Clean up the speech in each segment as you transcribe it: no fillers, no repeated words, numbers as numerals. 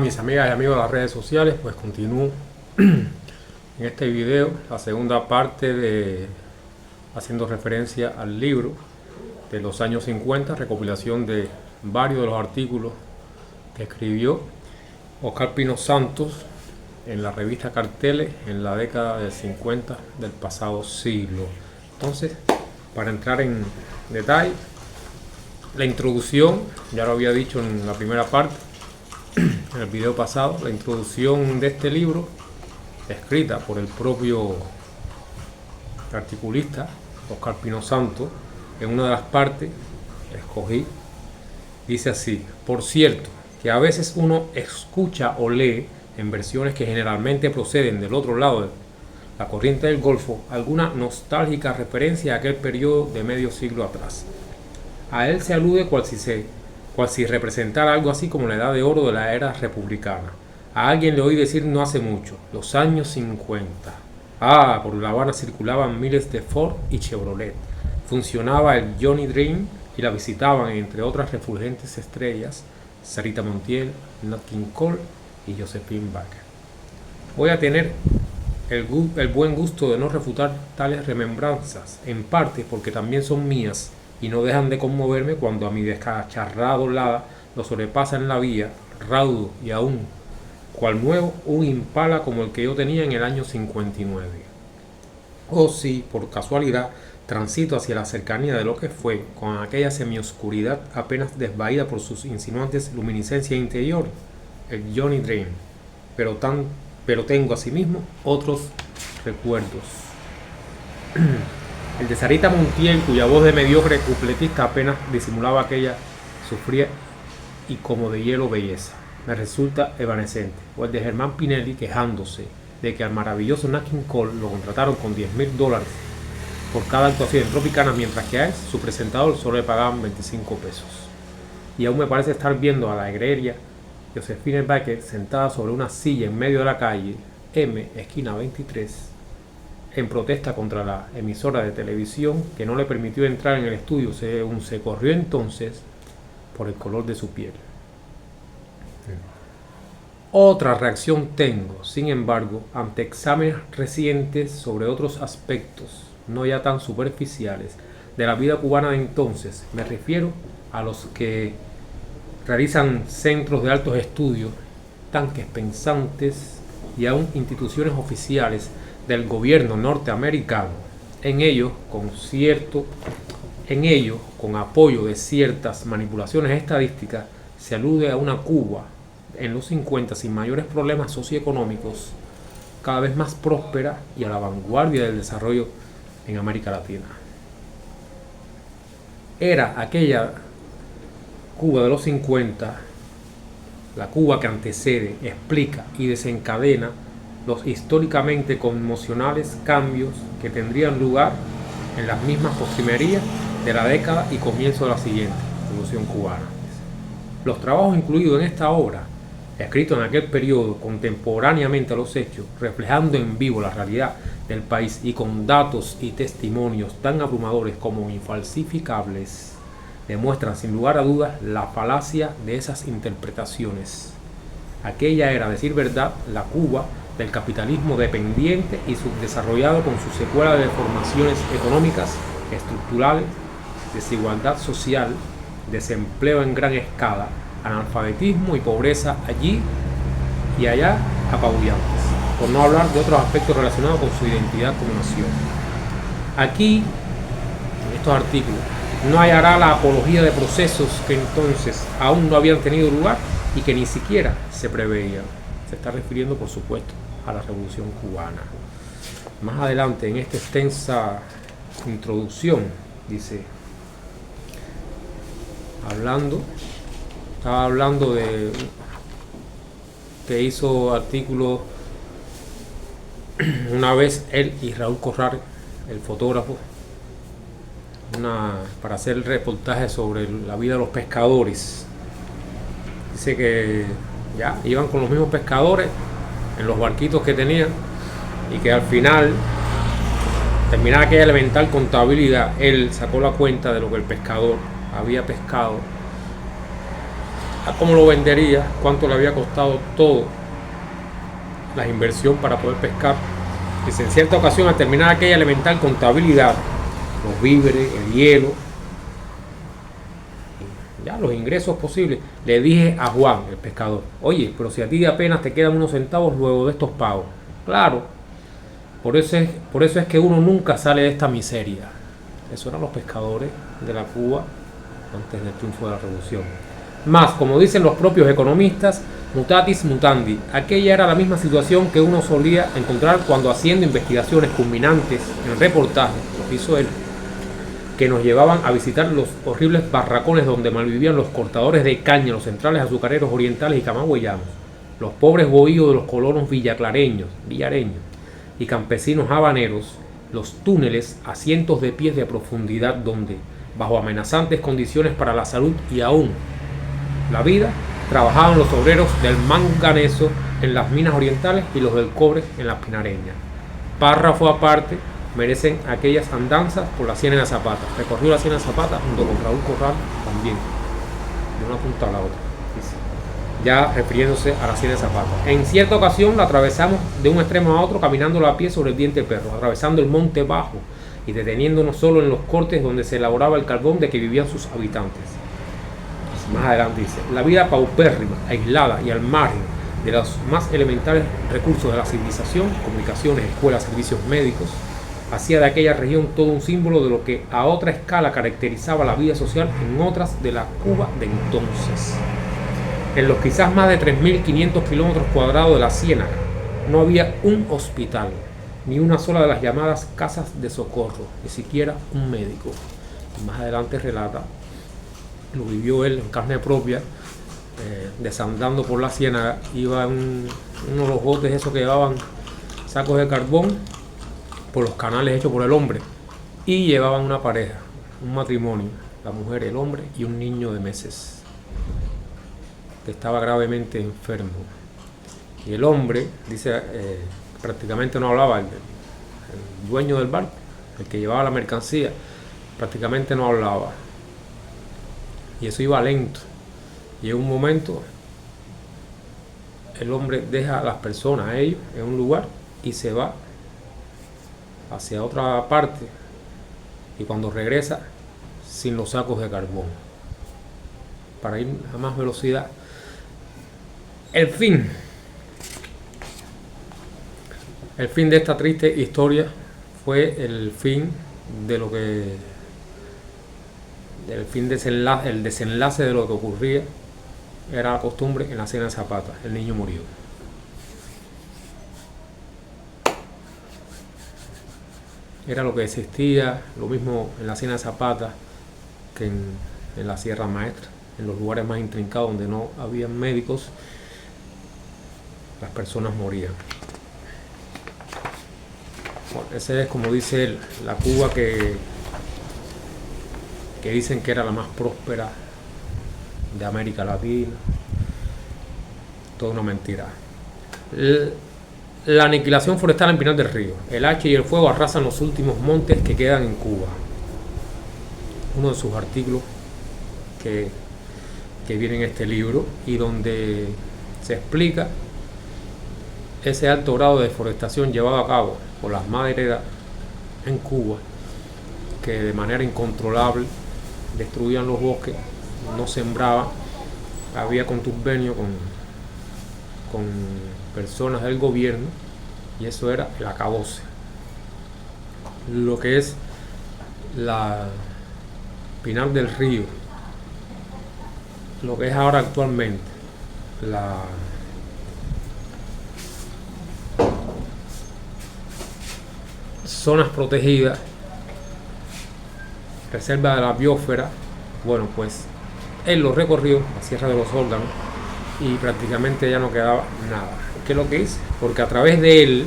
mis amigas y amigos de las redes sociales? Pues continúo en este video la segunda parte de haciendo referencia al libro de los años 50, recopilación de varios de los artículos que escribió Oscar Pino Santos en la revista Carteles en la década del 50 del pasado siglo. Entonces, para entrar en detalle, la introducción, ya lo había dicho en la primera parte, en el video pasado, la introducción de este libro, escrita por el propio articulista Oscar Pino Santos, en una de las partes escogí, dice así: por cierto, que a veces uno escucha o lee en versiones que generalmente proceden del otro lado de la corriente del Golfo alguna nostálgica referencia a aquel periodo de medio siglo atrás. A él se alude cual si representara algo así como la edad de oro de la era republicana. A alguien le oí decir no hace mucho, los años 50. Por La Habana circulaban miles de Ford y Chevrolet. Funcionaba el Johnny Dream y la visitaban, entre otras refulgentes estrellas, Sarita Montiel, Nat King Cole y Josephine Baker. Voy a tener el buen gusto de no refutar tales remembranzas, en parte porque también son mías y no dejan de conmoverme cuando a mi descacharrado lada lo sobrepasa en la vía, raudo y aún cual nuevo, un Impala como el que yo tenía en el año 59. O si, por casualidad, transito hacia la cercanía de lo que fue, con aquella semioscuridad apenas desvaída por sus insinuantes luminiscencias interior, el Johnny Dream, pero tengo asimismo otros recuerdos. El de Sarita Montiel, cuya voz de mediocre cupletista apenas disimulaba aquella sufría y como de hielo belleza, me resulta evanescente. O el de Germán Pinelli quejándose de que al maravilloso Nat King Cole lo contrataron con $10,000 por cada actuación en Tropicana, mientras que a él, su presentador, solo le pagaban 25 pesos. Y aún me parece estar viendo a la egregia Josephine Baker sentada sobre una silla en medio de la calle M, esquina 23, en protesta contra la emisora de televisión que no le permitió entrar en el estudio, según se corrió entonces, por el color de su piel. Otra reacción tengo, sin embargo, ante exámenes recientes sobre otros aspectos, no ya tan superficiales, de la vida cubana de entonces. Me refiero a los que realizan centros de altos estudios, tanques pensantes y aún instituciones oficiales del gobierno norteamericano. En ello, con apoyo de ciertas manipulaciones estadísticas, se alude a una Cuba en los 50 sin mayores problemas socioeconómicos, cada vez más próspera y a la vanguardia del desarrollo en América Latina. Era aquella Cuba de los 50, la Cuba que antecede, explica y desencadena los históricamente conmocionales cambios que tendrían lugar en las mismas postrimerías de la década y comienzo de la siguiente, Revolución Cubana. Los trabajos incluidos en esta obra, escritos en aquel periodo contemporáneamente a los hechos, reflejando en vivo la realidad del país y con datos y testimonios tan abrumadores como infalsificables, demuestran sin lugar a dudas la falacia de esas interpretaciones. Aquella era, a decir verdad, la Cuba del capitalismo dependiente y subdesarrollado, con su secuela de deformaciones económicas, estructurales, desigualdad social, desempleo en gran escala, analfabetismo y pobreza allí y allá apabullantes, por no hablar de otros aspectos relacionados con su identidad como nación. Aquí, en estos artículos, no hallará la apología de procesos que entonces aún no habían tenido lugar y que ni siquiera se preveían. Se está refiriendo, por supuesto, a la Revolución Cubana. Más adelante, en esta extensa introducción, dice, estaba hablando de que hizo artículos una vez él y Raúl Corral, el fotógrafo, para hacer el reportaje sobre la vida de los pescadores. Dice que ya iban con los mismos pescadores en los barquitos que tenían y que al final terminaba aquella elemental contabilidad. Él sacó la cuenta de lo que el pescador había pescado a cómo lo vendería, cuánto le había costado todo la inversión para poder pescar. Dice, en cierta ocasión, al terminar aquella elemental contabilidad, los víveres, el hielo, ya los ingresos posibles, le dije a Juan, el pescador, oye, pero si a ti apenas te quedan unos centavos luego de estos pagos. Claro, por eso es que uno nunca sale de esta miseria. Eso eran los pescadores de la Cuba antes del triunfo de la revolución. Más, como dicen los propios economistas, mutatis mutandi, aquella era la misma situación que uno solía encontrar cuando, haciendo investigaciones culminantes en reportajes, lo hizo él, que nos llevaban a visitar los horribles barracones donde malvivían los cortadores de caña, los centrales azucareros orientales y camagüeyanos, los pobres bohíos de los colonos villareños y campesinos habaneros, los túneles a cientos de pies de profundidad donde, bajo amenazantes condiciones para la salud y aún la vida, trabajaban los obreros del manganeso en las minas orientales y los del cobre en las pinareñas. Párrafo aparte merecen aquellas andanzas por la Ciénaga de Zapata. Recorrió la Ciénaga de Zapata junto con Raúl Corral también, de una punta a la otra, ya refiriéndose a la Ciénaga de Zapata. En cierta ocasión la atravesamos de un extremo a otro caminando a pie sobre el diente del perro, atravesando el monte bajo y deteniéndonos solo en los cortes donde se elaboraba el carbón de que vivían sus habitantes. Más adelante dice, la vida paupérrima, aislada y al margen de los más elementales recursos de la civilización, comunicaciones, escuelas, servicios médicos, hacía de aquella región todo un símbolo de lo que a otra escala caracterizaba la vida social en otras de la Cuba de entonces. En los quizás más de 3.500 kilómetros cuadrados de la Ciénaga no había un hospital, ni una sola de las llamadas casas de socorro, ni siquiera un médico. Y más adelante relata, lo vivió él en carne propia, desandando por la Ciénaga, iba en uno de los botes esos que llevaban sacos de carbón por los canales hechos por el hombre, y llevaban una pareja, un matrimonio, la mujer, el hombre y un niño de meses que estaba gravemente enfermo. Y el hombre, dice, prácticamente no hablaba, el dueño del barco, el que llevaba la mercancía, prácticamente no hablaba. Y eso iba lento. Y en un momento el hombre deja a las personas, a ellos, en un lugar y se va hacia otra parte. Y cuando regresa, sin los sacos de carbón, para ir a más velocidad. El fin de esta triste historia fue el fin de lo que el desenlace de lo que ocurría. Era la costumbre en la Ciénaga de Zapata. El niño murió. Era lo que existía, lo mismo en la Ciénaga de Zapata que en la Sierra Maestra, en los lugares más intrincados donde no había médicos, las personas morían. Bueno, esa es, como dice él, la Cuba que dicen que era la más próspera de América Latina. Toda una mentira. La aniquilación forestal en Pinar del Río. El hacha y el fuego arrasan los últimos montes que quedan en Cuba. Uno de sus artículos que viene en este libro, y donde se explica ese alto grado de deforestación llevado a cabo por las madereras en Cuba, que de manera incontrolable destruían los bosques, no sembraban, había contubernio con personas del gobierno, y eso era el acabose. Lo que es la Pinar del Río, lo que es ahora actualmente la zonas protegidas, reserva de la biosfera. Bueno, pues él lo recorrió, la Sierra de los Órganos, y prácticamente ya no quedaba nada. ¿Qué es lo que hice? Porque a través de él,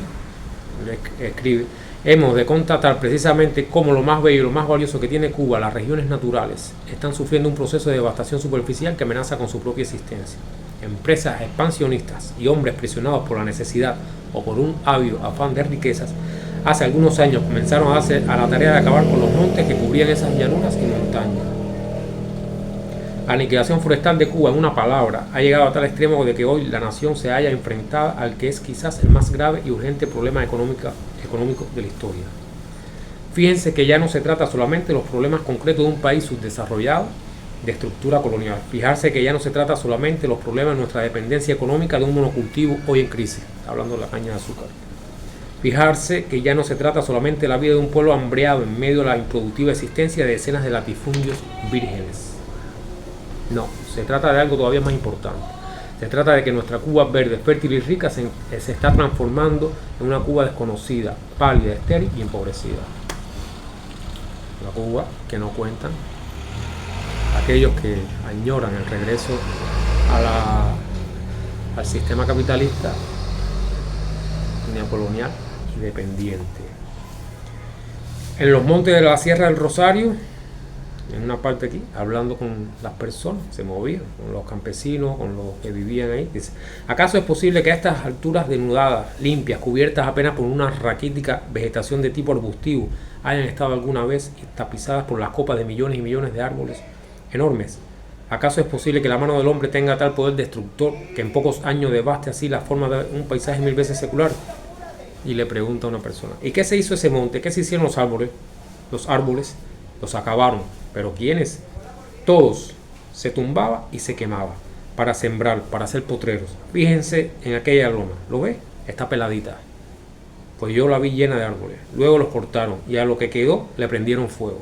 escribe, hemos de constatar precisamente cómo lo más bello y lo más valioso que tiene Cuba, las regiones naturales, están sufriendo un proceso de devastación superficial que amenaza con su propia existencia. Empresas expansionistas y hombres presionados por la necesidad o por un ávido afán de riquezas, hace algunos años comenzaron a la tarea de acabar con los montes que cubrían esas llanuras y montañas. La aniquilación forestal de Cuba, en una palabra, ha llegado a tal extremo de que hoy la nación se halla enfrentada al que es quizás el más grave y urgente problema económico de la historia. Fíjense que ya no se trata solamente de los problemas concretos de un país subdesarrollado de estructura colonial. Fijarse que ya no se trata solamente de los problemas de nuestra dependencia económica de un monocultivo hoy en crisis, hablando de la caña de azúcar. Fijarse que ya no se trata solamente de la vida de un pueblo hambreado en medio de la improductiva existencia de decenas de latifundios vírgenes. No, se trata de algo todavía más importante. Se trata de que nuestra Cuba verde, fértil y rica se está transformando en una Cuba desconocida, pálida, estéril y empobrecida. Una Cuba que no cuentan aquellos que añoran el regreso al sistema capitalista neocolonial y dependiente. En los montes de la Sierra del Rosario, en una parte aquí, hablando con las personas, se movían, con los campesinos, con los que vivían ahí. Dice, ¿acaso es posible que a estas alturas denudadas, limpias, cubiertas apenas por una raquítica vegetación de tipo arbustivo, hayan estado alguna vez tapizadas por las copas de millones y millones de árboles enormes? ¿Acaso es posible que la mano del hombre tenga tal poder destructor que en pocos años devaste así la forma de un paisaje 1000 veces secular? Y le pregunta a una persona, ¿y qué se hizo ese monte? ¿Qué se hicieron los árboles? Los árboles los acabaron. ¿Pero quiénes? Todos. Se tumbaba y se quemaba para sembrar, para hacer potreros. Fíjense en aquella loma. ¿Lo ve? Está peladita. Pues yo la vi llena de árboles. Luego los cortaron y a lo que quedó le prendieron fuego.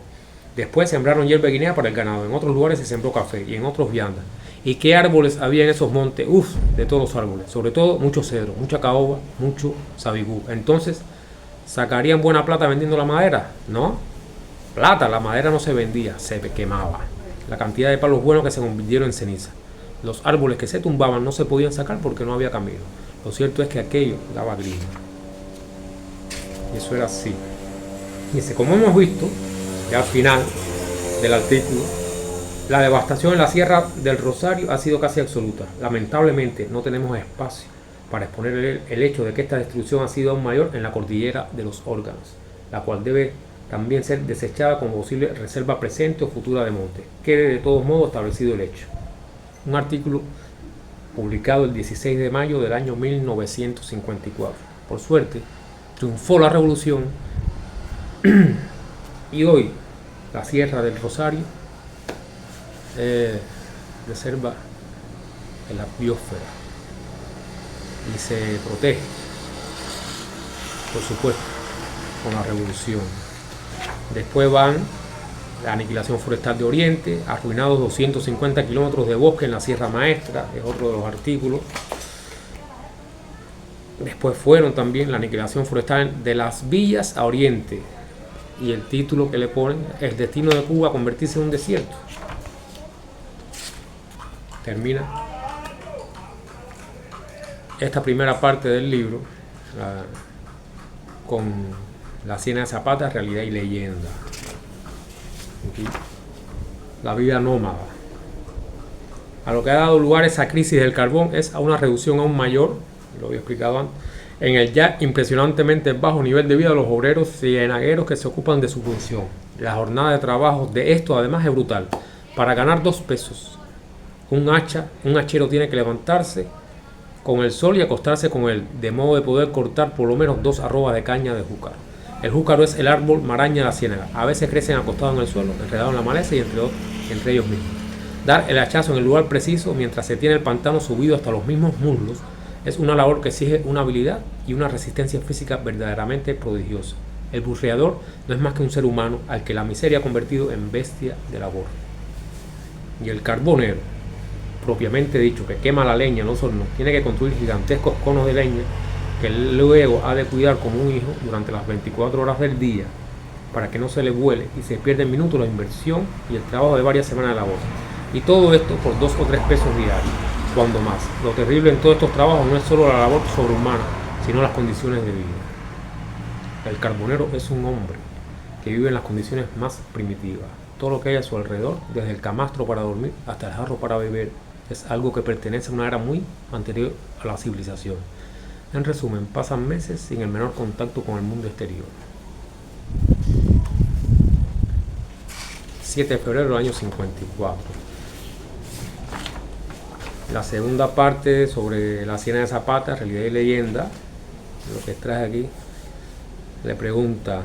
Después sembraron hierba guinea para el ganado. En otros lugares se sembró café y en otros viandas. ¿Y qué árboles había en esos montes? Uf, de todos los árboles. Sobre todo mucho cedro, mucha caoba, mucho sabibú. Entonces, ¿sacarían buena plata vendiendo la madera? No. Plata, la madera no se vendía, se quemaba. La cantidad de palos buenos que se convirtieron en ceniza. Los árboles que se tumbaban no se podían sacar porque no había camino. Lo cierto es que aquello daba grima. Y eso era así. Dice, como hemos visto, ya al final del artículo, la devastación en la Sierra del Rosario ha sido casi absoluta. Lamentablemente no tenemos espacio para exponer el hecho de que esta destrucción ha sido aún mayor en la cordillera de los Órganos, la cual debe también ser desechada como posible reserva presente o futura de monte. Quede de todos modos establecido el hecho. Un artículo publicado el 16 de mayo del año 1954. Por suerte, triunfó la revolución y hoy la Sierra del Rosario reserva de la biosfera y se protege, por supuesto, con la revolución. Después van la aniquilación forestal de Oriente, arruinados 250 kilómetros de bosque en la Sierra Maestra, es otro de los artículos. Después fueron también la aniquilación forestal de las villas a Oriente, y el título que le ponen, el destino de Cuba convertirse en un desierto. Termina esta primera parte del libro con la Hacienda de Zapata, realidad y leyenda. Aquí, la vida nómada. A lo que ha dado lugar esa crisis del carbón es a una reducción aún mayor, lo había explicado antes, en el ya impresionantemente bajo nivel de vida de los obreros cienagueros que se ocupan de su función. La jornada de trabajo de esto además es brutal. Para ganar 2 pesos, un hachero tiene que levantarse con el sol y acostarse con él, de modo de poder cortar por lo menos 2 arrobas de caña de júcar. El júcaro es el árbol maraña de la ciénaga. A veces crecen acostados en el suelo, enredados en la maleza y entre ellos mismos. Dar el hachazo en el lugar preciso mientras se tiene el pantano subido hasta los mismos muslos es una labor que exige una habilidad y una resistencia física verdaderamente prodigiosa. El burreador no es más que un ser humano al que la miseria ha convertido en bestia de labor. Y el carbonero, propiamente dicho, que quema la leña en los hornos, tiene que construir gigantescos conos de leña que luego ha de cuidar como un hijo durante las 24 horas del día para que no se le vuele y se pierda en minutos la inversión y el trabajo de varias semanas de labor. Y todo esto por 2 o 3 pesos diarios, cuando más. Lo terrible en todos estos trabajos no es solo la labor sobrehumana, sino las condiciones de vida. El carbonero es un hombre que vive en las condiciones más primitivas. Todo lo que hay a su alrededor, desde el camastro para dormir hasta el jarro para beber, es algo que pertenece a una era muy anterior a la civilización. En resumen, pasan meses sin el menor contacto con el mundo exterior. 7 de febrero del año 54. La segunda parte sobre la Hacienda de Zapata, realidad y leyenda, lo que traje aquí, le pregunta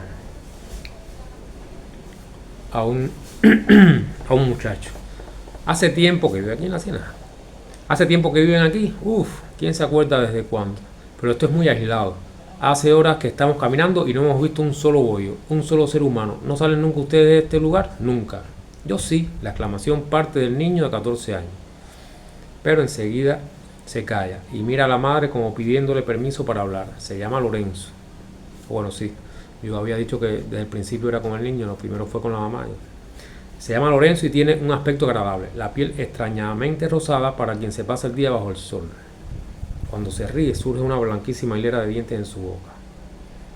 a un, a un muchacho. Hace tiempo que vive aquí en la Hacienda. Hace tiempo que viven aquí. Uf, ¿quién se acuerda desde cuándo? Pero esto es muy aislado. Hace horas que estamos caminando y no hemos visto un solo bollo, un solo ser humano. ¿No salen nunca ustedes de este lugar? Nunca. Yo sí. La exclamación parte del niño de 14 años. Pero enseguida se calla y mira a la madre como pidiéndole permiso para hablar. Se llama Lorenzo. Bueno, sí. Yo había dicho que desde el principio era con el niño, lo primero fue con la mamá. Se llama Lorenzo y tiene un aspecto agradable, la piel extrañamente rosada para quien se pasa el día bajo el sol. Cuando se ríe surge una blanquísima hilera de dientes en su boca.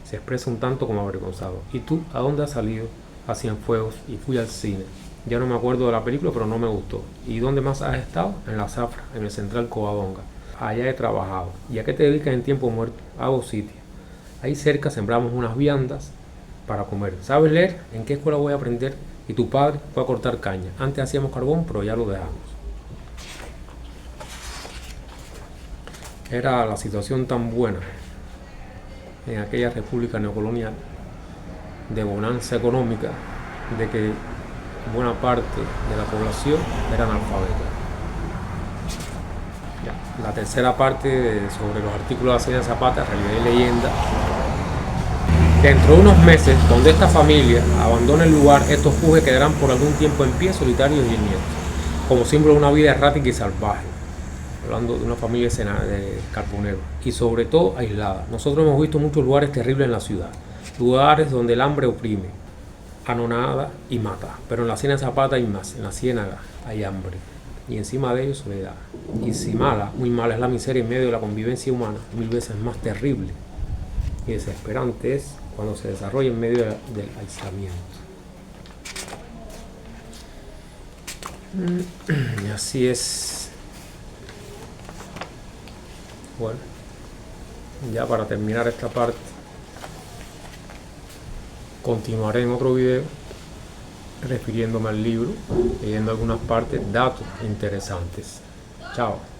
Se expresa un tanto como avergonzado. ¿Y tú a dónde has salido? A Cienfuegos y fui al cine. Ya no me acuerdo de la película, pero no me gustó. ¿Y dónde más has estado? En la Zafra, en el Central Covadonga. Allá he trabajado. ¿Y a qué te dedicas en tiempo muerto? Hago sitio. Ahí cerca sembramos unas viandas para comer. ¿Sabes leer? ¿En qué escuela voy a aprender? Y tu padre fue a cortar caña. Antes hacíamos carbón, pero ya lo dejamos. Era la situación tan buena en aquella república neocolonial de bonanza económica de que buena parte de la población era analfabeta. Ya. La tercera parte sobre los artículos de Hacienda Zapata, realidad y leyenda. Dentro de unos meses, donde esta familia abandone el lugar, estos fuges quedarán por algún tiempo en pie, solitarios y nietos, como símbolo de una vida errática y salvaje. Hablando de una familia de carboneros y sobre todo aislada. Nosotros hemos visto muchos lugares terribles en la ciudad, lugares donde el hambre oprime, anonada y mata, pero en la Hacienda Zapata hay más. En la ciénaga hay hambre y encima de ello soledad. Y si mala, muy mala es la miseria en medio de la convivencia humana, 1000 veces más terrible y desesperante es cuando se desarrolla en medio del aislamiento. Y así es. Bueno, ya para terminar esta parte, continuaré en otro video refiriéndome al libro, leyendo algunas partes, datos interesantes. Chao.